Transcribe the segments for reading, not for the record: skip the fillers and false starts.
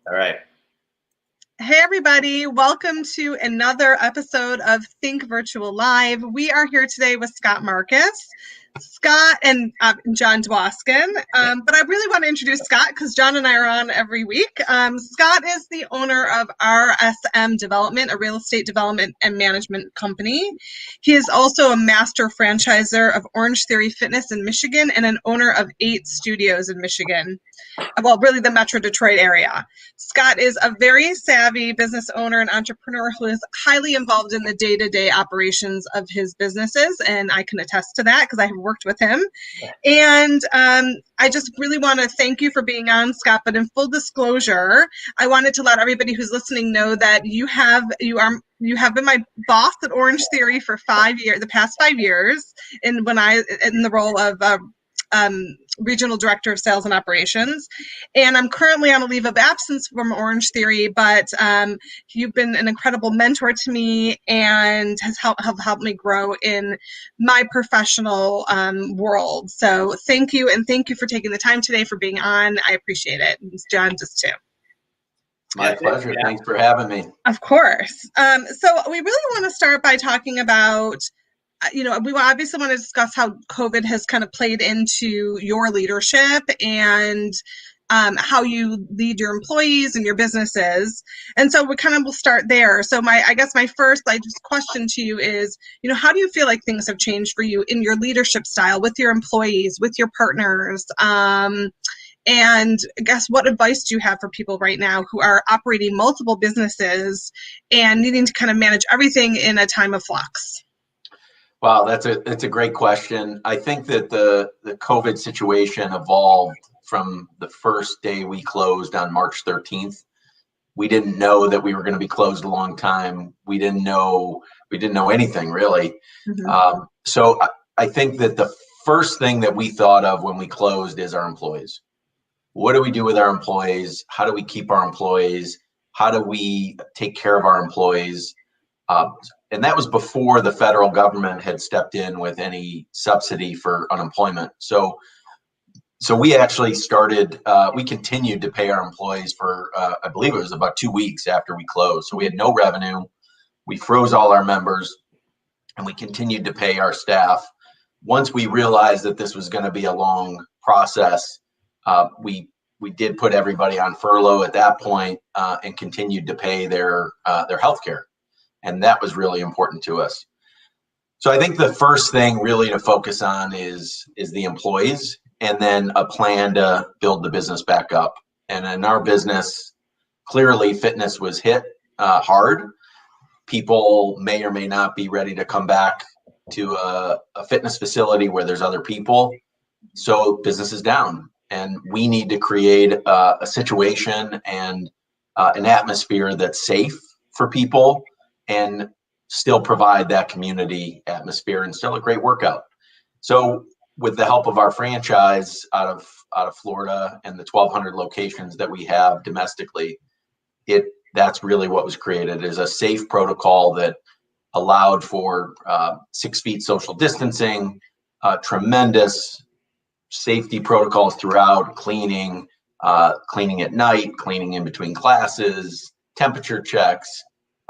All right. Hey, everybody. Welcome to another episode of Think Virtual Live. We are here today with Scott Marcus, Scott, and John Dwoskin. But I really want to introduce Scott because John and I are on every week. Scott is the owner of RSM Development, a real estate development and management company. He is also a master franchisor of OrangeTheory Fitness in Michigan and an owner of 8 studios in Michigan. Well, really the Metro Detroit area. Scott is a very savvy business owner and entrepreneur who is highly involved in the day-to-day operations of his businesses, and I can attest to that because I have worked with him. And I just really want to thank you for being on, Scott. But in full disclosure, I wanted to let everybody who's listening know that you have been my boss at OrangeTheory for 5 years, the past 5 years, and when I in the role of regional director of sales and operations, and I'm currently on a leave of absence from OrangeTheory, but you've been an incredible mentor to me and has helped me grow in my professional world. So thank you, and thank you for taking the time today for being on. I appreciate it. And John, just too. My pleasure. Yeah. Thanks for having me. Of course. So we really want to start by talking about, we obviously want to discuss how COVID has kind of played into your leadership and how you lead your employees and your businesses. And so we kind of will start there. So my first question to you is, how do you feel like things have changed for you in your leadership style with your employees, with your partners? And I guess what advice do you have for people right now who are operating multiple businesses and needing to kind of manage everything in a time of flux? Wow, that's a great question. I think that the COVID situation evolved from the first day we closed on March 13th. We didn't know that we were going to be closed a long time. We didn't know anything really. Mm-hmm. So I think that the first thing that we thought of when we closed is our employees. What do we do with our employees? How do we keep our employees? How do we take care of our employees? And that was before the federal government had stepped in with any subsidy for unemployment. So we actually we continued to pay our employees for, I believe it was about 2 weeks after we closed. So we had no revenue. We froze all our members and we continued to pay our staff. Once we realized that this was going to be a long process, we did put everybody on furlough at that point and continued to pay their health care. And that was really important to us. So I think the first thing really to focus on is the employees, and then a plan to build the business back up. And in our business, clearly fitness was hit hard. People may or may not be ready to come back to a fitness facility where there's other people. So business is down. And we need to create a situation and an atmosphere that's safe for people and still provide that community atmosphere and still a great workout. So with the help of our franchise out of Florida and the 1,200 locations that we have domestically, that's really what was created, is a safe protocol that allowed for 6 feet social distancing, tremendous safety protocols throughout, cleaning at night, cleaning in between classes, temperature checks,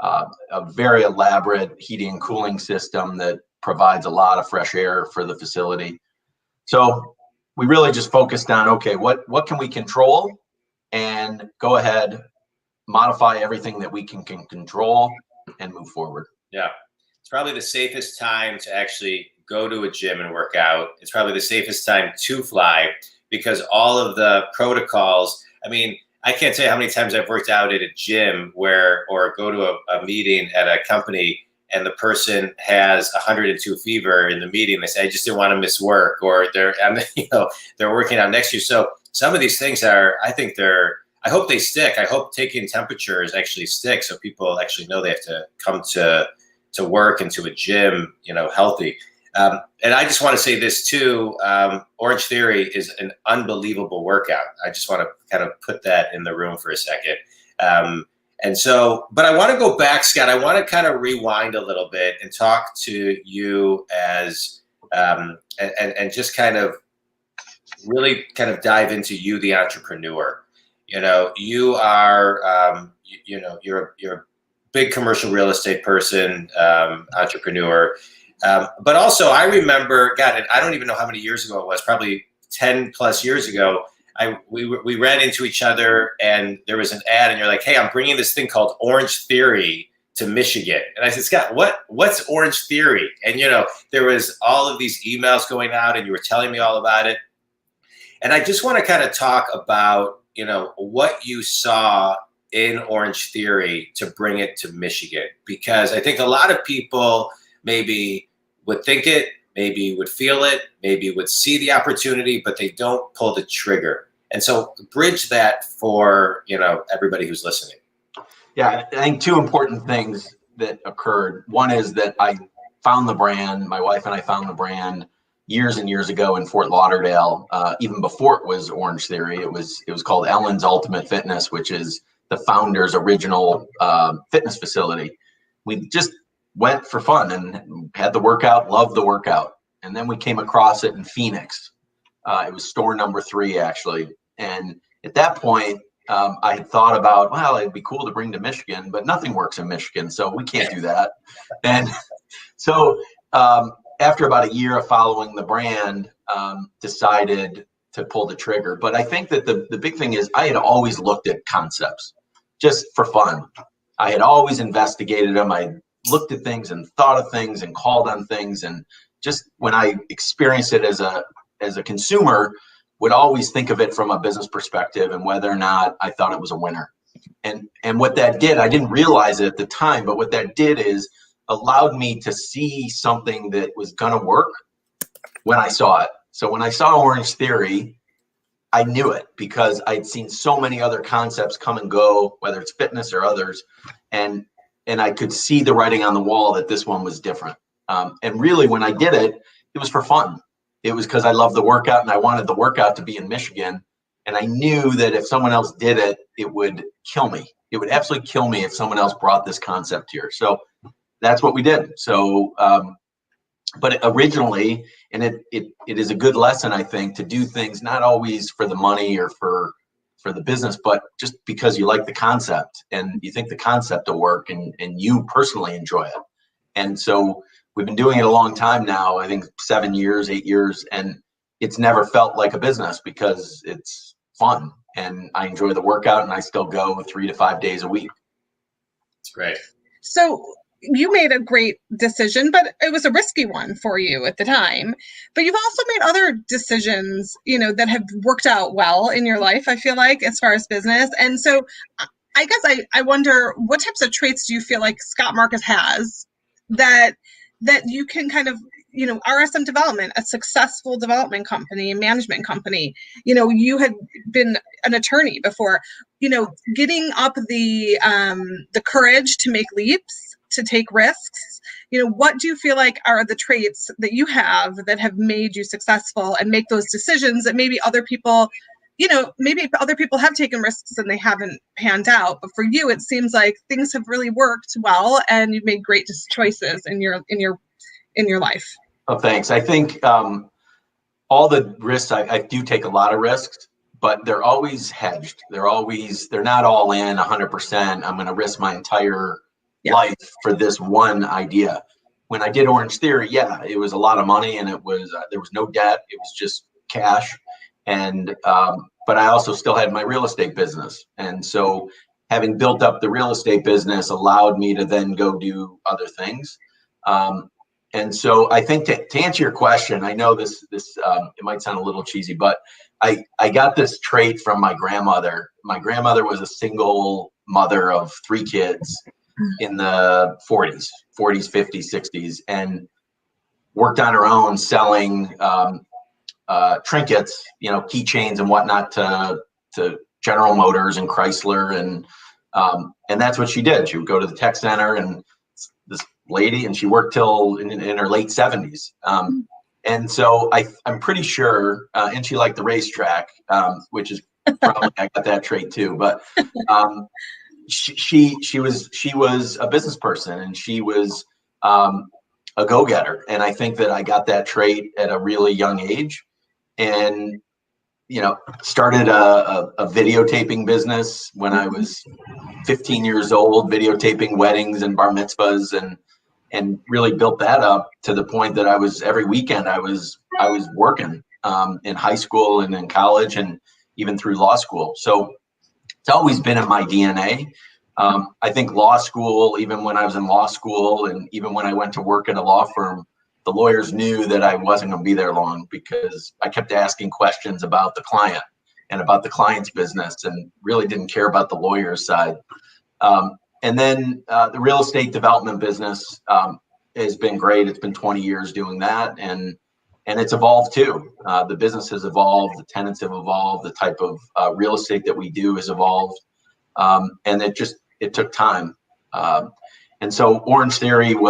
a very elaborate heating and cooling system that provides a lot of fresh air for the facility. So we really just focused on, okay, what can we control, and go ahead, modify everything that we can control and move forward. Yeah. It's probably the safest time to actually go to a gym and work out. It's probably the safest time to fly because all of the protocols, I mean, I can't tell you how many times I've worked out at a gym or go to a meeting at a company and the person has 102 fever in the meeting. They say, I just didn't want to miss work, or they're working out next to you. So some of these things I hope they stick. I hope taking temperatures actually stick so people actually know they have to come to work and to a gym, healthy. And I just want to say this too, OrangeTheory is an unbelievable workout. I just want to kind of put that in the room for a second. But I want to go back, Scott. I want to kind of rewind a little bit and talk to you as, and just kind of really kind of dive into you, the entrepreneur. You are, you're a big commercial real estate person, entrepreneur. But also I remember, God, I don't even know how many years ago it was, probably 10 plus years ago. We ran into each other and there was an ad and you're like, hey, I'm bringing this thing called OrangeTheory to Michigan. And I said, Scott, what's OrangeTheory? And, there was all of these emails going out and you were telling me all about it. And I just want to kind of talk about, what you saw in OrangeTheory to bring it to Michigan, because I think a lot of people maybe would think it, maybe would feel it, maybe would see the opportunity, but they don't pull the trigger. And so bridge that for, everybody who's listening. Yeah, I think two important things that occurred. One is that I found the brand, my wife and I found the brand years and years ago in Fort Lauderdale, even before it was OrangeTheory. It was called Ellen's Ultimate Fitness, which is the founder's original fitness facility. We just went for fun and had the workout, loved the workout. And then we came across it in Phoenix. It was store number 3, actually. And at that point, I had thought about, well, it'd be cool to bring to Michigan, but nothing works in Michigan, so we can't do that. And so after about a year of following the brand, decided to pull the trigger. But I think that the big thing is I had always looked at concepts just for fun. I had always investigated them. I looked at things and thought of things and called on things. And just when I experienced it as a consumer, would always think of it from a business perspective and whether or not I thought it was a winner. And what that did, I didn't realize it at the time, but what that did is allowed me to see something that was going to work when I saw it. So when I saw OrangeTheory, I knew it because I'd seen so many other concepts come and go, whether it's fitness or others. And I could see the writing on the wall that this one was different. And really, when I did it, it was for fun. It was because I loved the workout and I wanted the workout to be in Michigan. And I knew that if someone else did it, it would kill me. It would absolutely kill me if someone else brought this concept here. So that's what we did. So, but originally, and it is a good lesson, I think, to do things not always for the money or for the business, but just because you like the concept and you think the concept will work and you personally enjoy it. And so we've been doing it a long time now, I think 7 years, 8 years, and it's never felt like a business because it's fun and I enjoy the workout and I still go 3 to 5 days a week. It's great. So you made a great decision, but it was a risky one for you at the time. But you've also made other decisions, that have worked out well in your life, I feel like, as far as business. And so I guess I wonder, what types of traits do you feel like Scott Marcus has that you can kind of, RSM Development, a successful development company, management company, you had been an attorney before, getting up the courage to make leaps, to take risks. What do you feel like are the traits that you have that have made you successful and make those decisions that maybe other people, maybe other people have taken risks and they haven't panned out, but for you, it seems like things have really worked well and you've made great choices in your life. Oh, thanks. I think all the risks, I do take a lot of risks, but they're always hedged. They're not all in 100%. I'm going to risk my entire life for this one idea. When I did OrangeTheory, it was a lot of money and it was, there was no debt. It was just cash. And, but I also still had my real estate business. And so having built up the real estate business allowed me to then go do other things. And so I think to answer your question, I know this it might sound a little cheesy, but I got this trait from my grandmother. My grandmother was a single mother of 3 kids in the 40s, 50s, 60s, and worked on her own selling trinkets, keychains and whatnot to General Motors and Chrysler. And that's what she did. She would go to the tech center and this lady, and she worked till in her late 70s. And so I'm pretty sure, and she liked the racetrack, which is probably, I got that trait too, but she was a business person and she was a go-getter. And I think that I got that trait at a really young age. And started a videotaping business when I was 15 years old, videotaping weddings and bar mitzvahs, and really built that up to the point that I was every weekend I was working in high school and in college and even through law school. So it's always been in my DNA. I think law school, even when I was in law school and even when I went to work at a law firm, the lawyers knew that I wasn't going to be there long because I kept asking questions about the client and about the client's business and really didn't care about the lawyer's side. And then the real estate development business has been great. It's been 20 years doing that, and it's evolved too. The business has evolved, the tenants have evolved, the type of real estate that we do has evolved, and it took time. And so OrangeTheory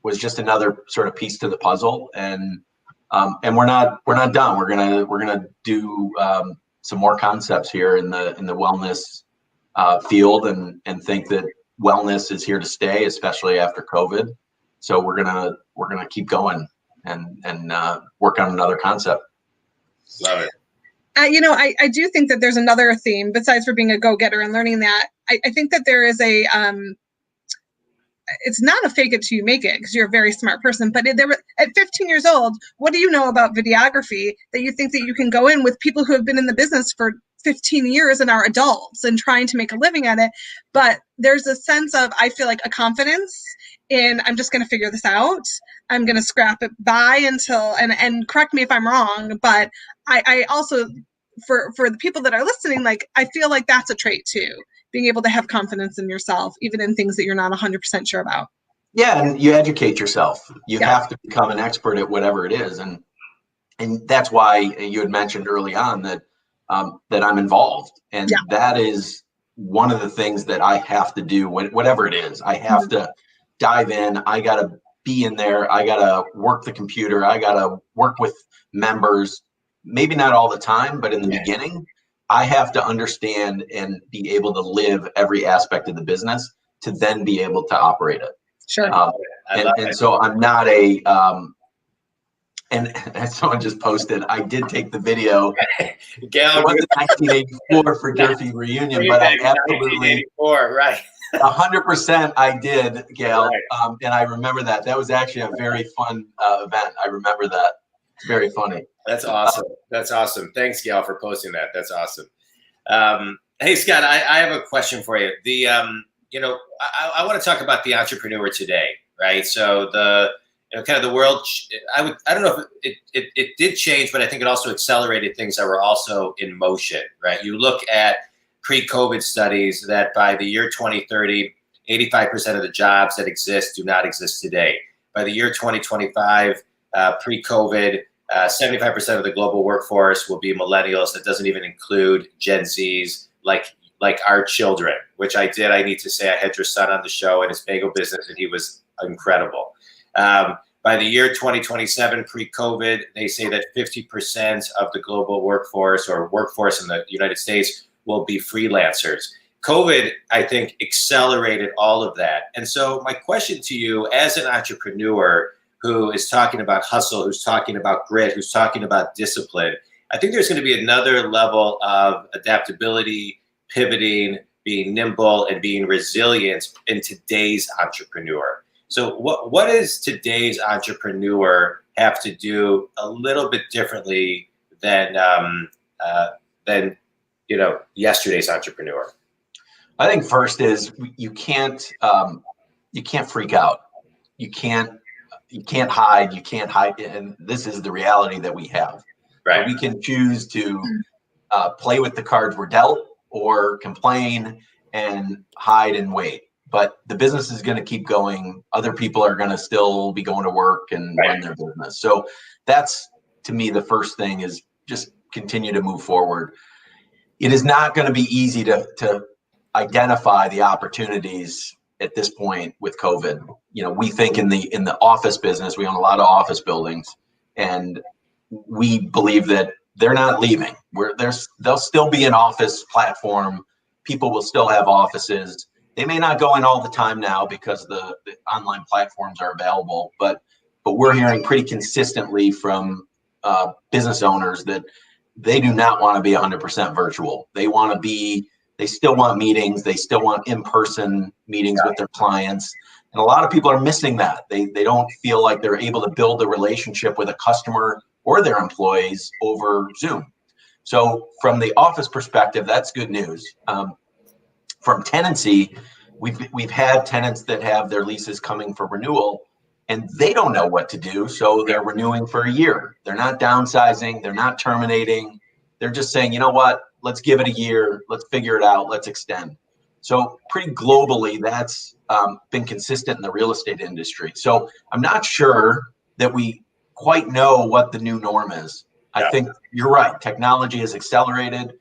was just another sort of piece to the puzzle, and we're not done. We're gonna do some more concepts here in the wellness field, and think that wellness is here to stay, especially after COVID. So we're gonna keep going and work on another concept. Love it. I do think that there's another theme besides for being a go-getter and learning that. I think that there is a it's not a fake it till you make it, because you're a very smart person, but at 15 years old, what do you know about videography that you think that you can go in with people who have been in the business for 15 years and are adults and trying to make a living at it? But there's a sense of, I feel like, a confidence in, I'm just going to figure this out. I'm going to scrap it by until, and correct me if I'm wrong, but I also, for the people that are listening, like, I feel like that's a trait too, being able to have confidence in yourself, even in things that you're not 100% sure about. Yeah, and you educate yourself. You have to become an expert at whatever it is, and that's why you had mentioned early on that I'm involved, and that is one of the things that I have to do. Whatever it is, I have to dive in. I got to be in there. I got to work the computer. I got to work with members. Maybe not all the time, but in the beginning, I have to understand and be able to live every aspect of the business to then be able to operate it. Sure. And so I'm not and someone just posted, I did take the video. Gail, it wasn't 1984 for Durfee reunion, but I absolutely, 1984, right. 100% I did, Gail. Right. And I remember that. That was actually a very fun event. I remember that. It's very funny. That's awesome. That's awesome. Thanks, Gail, for posting that. That's awesome. Hey, Scott, I have a question for you. I want to talk about the entrepreneur today, right? So kind of the world, I don't know if it did change, but I think it also accelerated things that were also in motion, right? You look at pre-COVID studies that by the year 2030, 85% of the jobs that exist do not exist today. By the year 2025, pre-COVID, 75% of the global workforce will be millennials. That doesn't even include Gen Zs, like our children, which I did. I need to say I had your son on the show in his bagel business, and he was incredible. By the year 2027, pre-COVID, they say that 50% of the global workforce or workforce in the United States will be freelancers. COVID, I think, accelerated all of that. And so my question to you as an entrepreneur who is talking about hustle, who's talking about grit, who's talking about discipline, I think there's going to be another level of adaptability, pivoting, being nimble, and being resilient in today's entrepreneur. So what does today's entrepreneur have to do a little bit differently than yesterday's entrepreneur? I think first is you can't freak out. You can't hide. You can't hide. And this is the reality that we have. Right. We can choose to play with the cards we're dealt or complain and hide and wait. But the business is going to keep going. Other people are going to still be going to work and run their business. So that's, to me, the first thing is just continue to move forward. It is not going to be easy to identify the opportunities at this point with COVID. We think in the office business, we own a lot of office buildings, and we believe that they're not leaving. They'll still be an office platform. People will still have offices. They may not go in all the time now because the online platforms are available, but we're hearing pretty consistently from business owners that they do not want to be 100% virtual. They still want meetings. They still want in-person meetings with their clients. And a lot of people are missing that. They don't feel like they're able to build a relationship with a customer or their employees over Zoom. So from the office perspective, that's good news. From tenancy, we've had tenants that have their leases coming for renewal, and they don't know what to do. So they're renewing for a year. They're not downsizing. They're not terminating. They're just saying, you know what, let's give it a year. Let's figure it out. Let's extend. So pretty globally, that's been consistent in the real estate industry. So I'm not sure that we quite know what the new norm is. I think you're right. Technology has accelerated.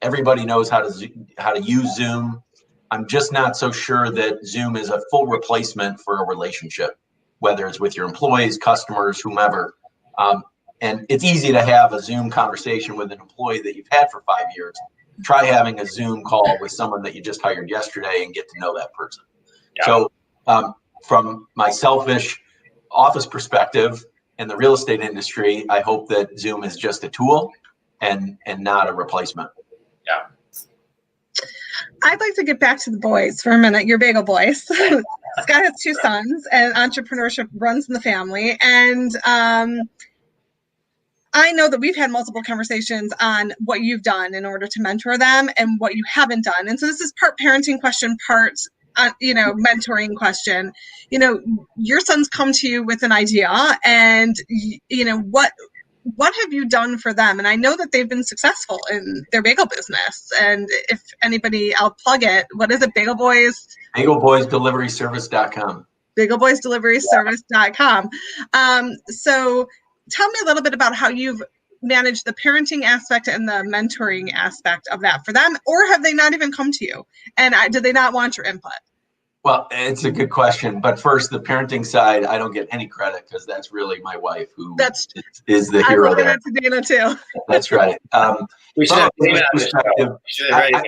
Everybody knows how to use Zoom. I'm just not so sure that Zoom is a full replacement for a relationship, whether it's with your employees, customers, whomever. And it's easy to have a Zoom conversation with an employee that you've had for 5 years. Try having a Zoom call with someone that you just hired yesterday and get to know that person. Yeah. So from my selfish office perspective in the real estate industry, I hope that Zoom is just a tool and not a replacement. Yeah. I'd like to get back to the boys for a minute, your bagel boys. Scott has 2 sons, and entrepreneurship runs in the family. And I know that we've had multiple conversations on what you've done in order to mentor them and what you haven't done. And so this is part parenting question, part mentoring question. Your sons come to you with an idea, and what have you done for them? And I know that they've been successful in their bagel business. And if anybody, I'll plug it. What is it? Bagel Boys? BagelBoysDeliveryService.com. BagelBoysDeliveryService.com. So tell me a little bit about how you've managed the parenting aspect and the mentoring aspect of that for them, or have they not even come to you? And did they not want your input? Well, it's a good question. But first, the parenting side, I don't get any credit because that's really my wife who is the hero there. To Dana too. That's right. We should have Dana on the show.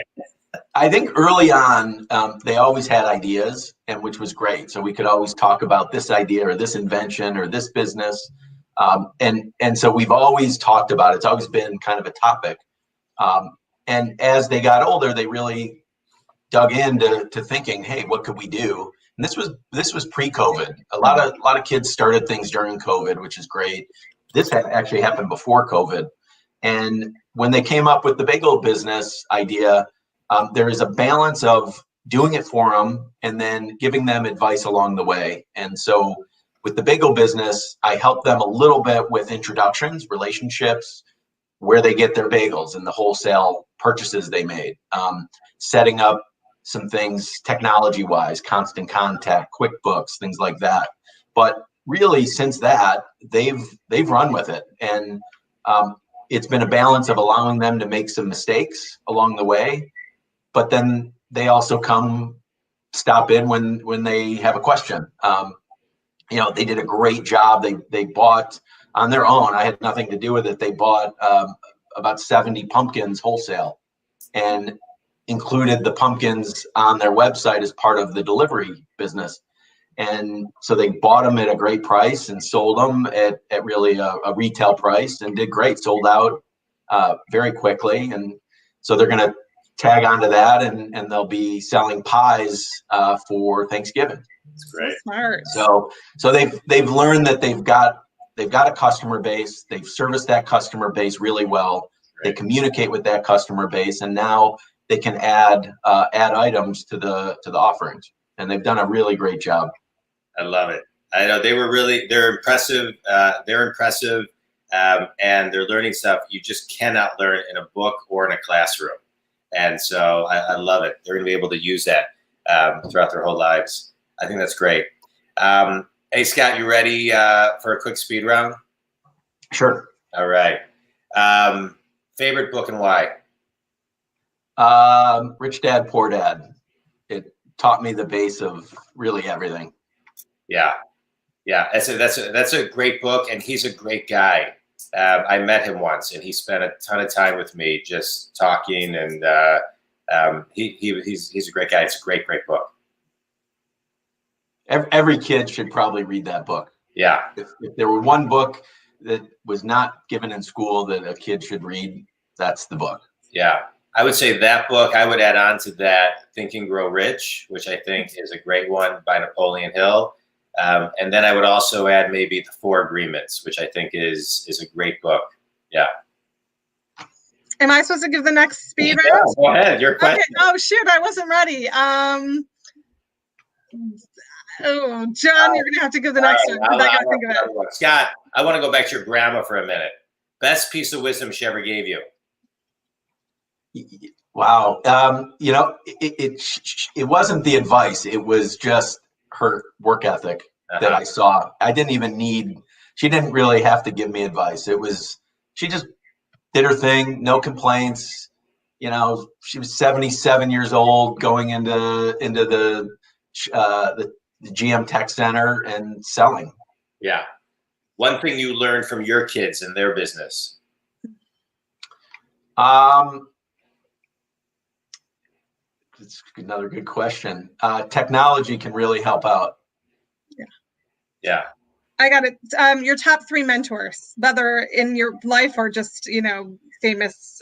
I think early on, they always had ideas, and which was great. So we could always talk about this idea or this invention or this business. And so we've always talked about it. It's always been kind of a topic. And as they got older, they really dug into thinking, hey, what could we do? And this was pre-COVID. A lot of kids started things during COVID, which is great. This had actually happened before COVID. And when they came up with the bagel business idea, there is a balance of doing it for them and then giving them advice along the way. And so with the bagel business, I help them a little bit with introductions, relationships, where they get their bagels and the wholesale purchases they made, setting up some things technology-wise, Constant Contact, QuickBooks, things like that. But really, since that, they've run with it, and it's been a balance of allowing them to make some mistakes along the way, but then they also stop in when they have a question. They did a great job. They bought on their own. I had nothing to do with it. They bought about 70 pumpkins wholesale and included the pumpkins on their website as part of the delivery business. And so they bought them at a great price and sold them at really a retail price and did great, sold out very quickly. And so they're going to tag onto that and they'll be selling pies for Thanksgiving. That's great. Smart. So they've learned that they've got a customer base. They've serviced that customer base really well. Great. They communicate with that customer base, and now they can add items to the offerings, and they've done a really great job. I love it. I know they're impressive. They're impressive, and they're learning stuff you just cannot learn in a book or in a classroom. And so I love it. They're going to be able to use that throughout their whole lives. I think that's great. Hey, Scott, you ready for a quick speed round? Sure. All right. Favorite book and why? Rich Dad, Poor Dad. It taught me the base of really everything. Yeah. That's a great book, and he's a great guy. I met him once, and he spent a ton of time with me just talking, and he's a great guy. It's a great book. Every kid should probably read that book. Yeah. If there were one book that was not given in school that a kid should read, that's the book. Yeah. I would say that book. I would add on to that Think and Grow Rich, which I think is a great one by Napoleon Hill. And then I would also add maybe The Four Agreements, which I think is a great book. Yeah. Am I supposed to give the next speed Yeah, round? go ahead. Your question. Okay. Oh shoot, I wasn't ready. Oh, John, you're gonna have to give the next one because I gotta think of it. Scott, I want to go back to your grandma for a minute. Best piece of wisdom she ever gave you. Wow. It wasn't the advice. It was just her work ethic that I saw. I didn't even need, she didn't really have to give me advice. She just did her thing, no complaints. She was 77 years old going into the GM Tech Center and selling. Yeah. One thing you learned from your kids and their business. It's another good question. Technology can really help out. Yeah. I got it. Your top 3 mentors, whether in your life or just, famous,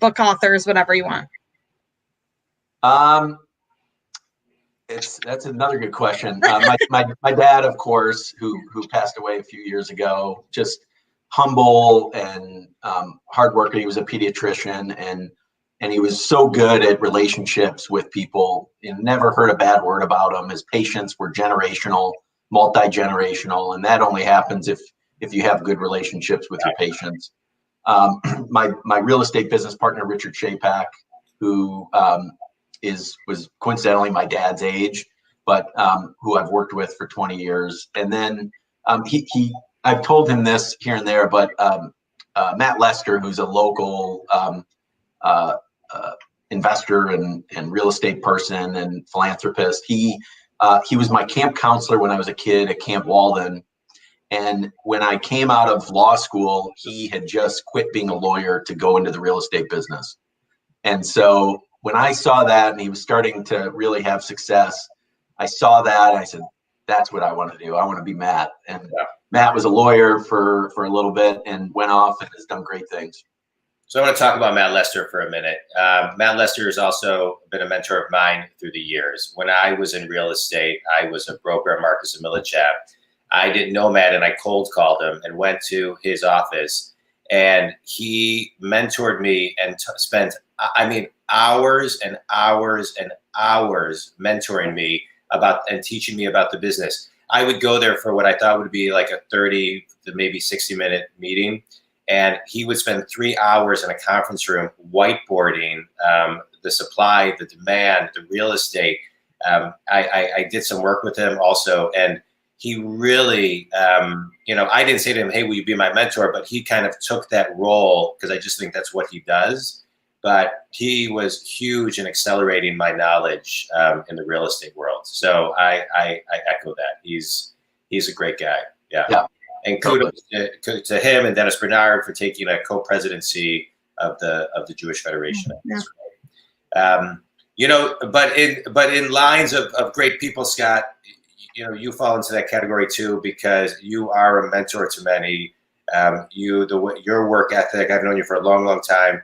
book authors, whatever you want. That's another good question. My dad, of course, who passed away a few years ago, just humble and hard worker. He was a pediatrician and he was so good at relationships with people. You never heard a bad word about him. His patients were generational, multi-generational, and that only happens if you have good relationships with your patients. My real estate business partner, Richard Shapak, who was coincidentally my dad's age, but who I've worked with for 20 years. And then I've told him this here and there, but Matt Lester, who's a local investor and real estate person and philanthropist, he was my camp counselor when I was a kid at Camp Walden. And when I came out of law school, he had just quit being a lawyer to go into the real estate business. And so when I saw that and he was starting to really have success, I saw that and I said, that's what I want to do. I want to be Matt. And Matt was a lawyer for a little bit and went off and has done great things. So I want to talk about Matt Lester for a minute. Matt Lester has also been a mentor of mine through the years. When I was in real estate, I was a broker at Marcus & Millichap. I didn't know Matt, and I cold called him and went to his office, and he mentored me and spent, hours and hours and hours mentoring me about and teaching me about the business. I would go there for what I thought would be like a 30 to maybe 60-minute meeting. And he would spend 3 hours in a conference room whiteboarding the supply, the demand, the real estate. I did some work with him also. And he really, I didn't say to him, hey, will you be my mentor? But he kind of took that role because I just think that's what he does. But he was huge in accelerating my knowledge in the real estate world. So I echo that. He's a great guy. Yeah. And kudos to him and Dennis Bernard for taking a co-presidency of the Jewish Federation. Yeah. But in lines of great people, Scott, you fall into that category too because you are a mentor to many. Your work ethic, I've known you for a long, long time.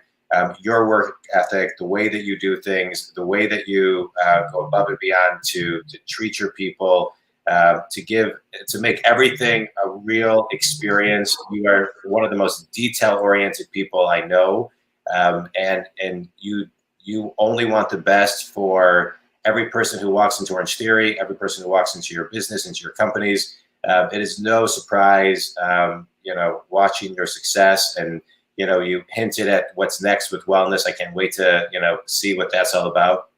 Your work ethic, the way that you do things, the way that you go above and beyond to treat your people. To make everything a real experience. You are one of the most detail-oriented people I know, and you only want the best for every person who walks into OrangeTheory, every person who walks into your business, into your companies. It is no surprise, watching your success, and you hinted at what's next with wellness. I can't wait to see what that's all about.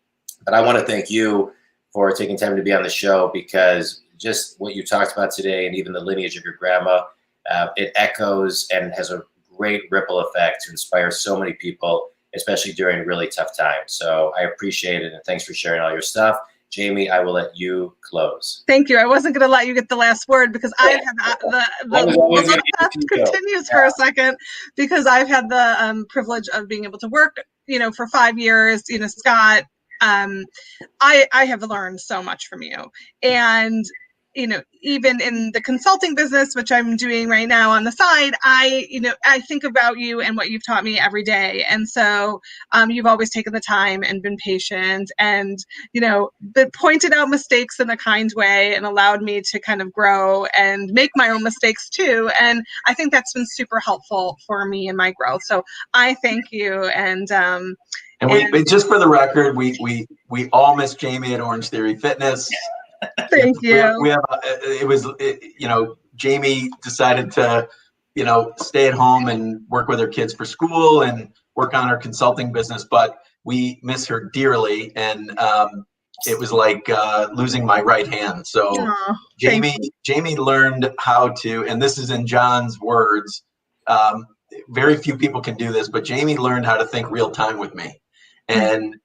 But I want to thank you for taking time to be on the show, because just what you talked about today and even the lineage of your grandma, it echoes and has a great ripple effect to inspire so many people, especially during really tough times. So I appreciate it, and thanks for sharing all your stuff. Jamie, I will let you close. Thank you. I wasn't going to let you get the last word because I've had the continues for a second, because I've had the privilege of being able to work, for 5 years, Scott. I have learned so much from you, and even in the consulting business, which I'm doing right now on the side, I think about you and what you've taught me every day. And so you've always taken the time and been patient and, but pointed out mistakes in a kind way and allowed me to kind of grow and make my own mistakes too. And I think that's been super helpful for me in my growth. So I thank you. And we just for the record, we all miss Jamie at OrangeTheory Fitness. Thank you. We have Jamie decided to, stay at home and work with her kids for school and work on her consulting business, but we miss her dearly. And it was like losing my right hand. So Jamie learned how to, and this is in John's words, very few people can do this, but Jamie learned how to think real time with me. And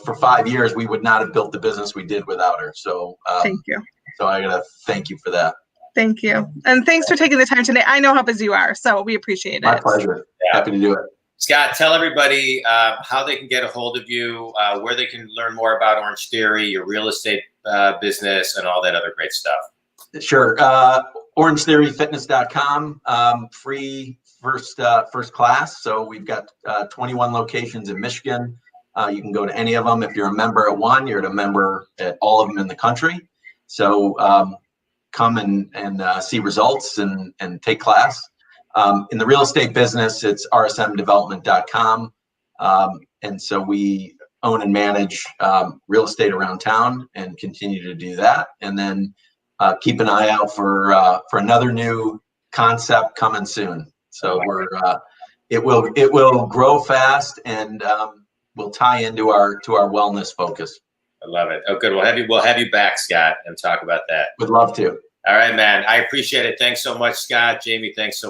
for 5 years, we would not have built the business we did without her. So thank you. So I gotta thank you for that. Thank you. And thanks for taking the time today. I know how busy you are, so we appreciate it. My pleasure. Yeah. Happy to do it. Scott, tell everybody how they can get a hold of you, where they can learn more about OrangeTheory, your real estate business, and all that other great stuff. Sure. OrangeTheoryFitness.com, free first class. So we've got 21 locations in Michigan. You can go to any of them. If you're a member at one, you're a member at all of them in the country. So come and see results and take class. In the real estate business, it's rsmdevelopment.com. And so we own and manage real estate around town and continue to do that. And then keep an eye out for another new concept coming soon. So it will grow fast and will tie into our wellness focus. I love it. Oh, good. We'll have you back, Scott, and talk about that. Would love to. All right, man. I appreciate it. Thanks so much, Scott. Jamie, thanks so much.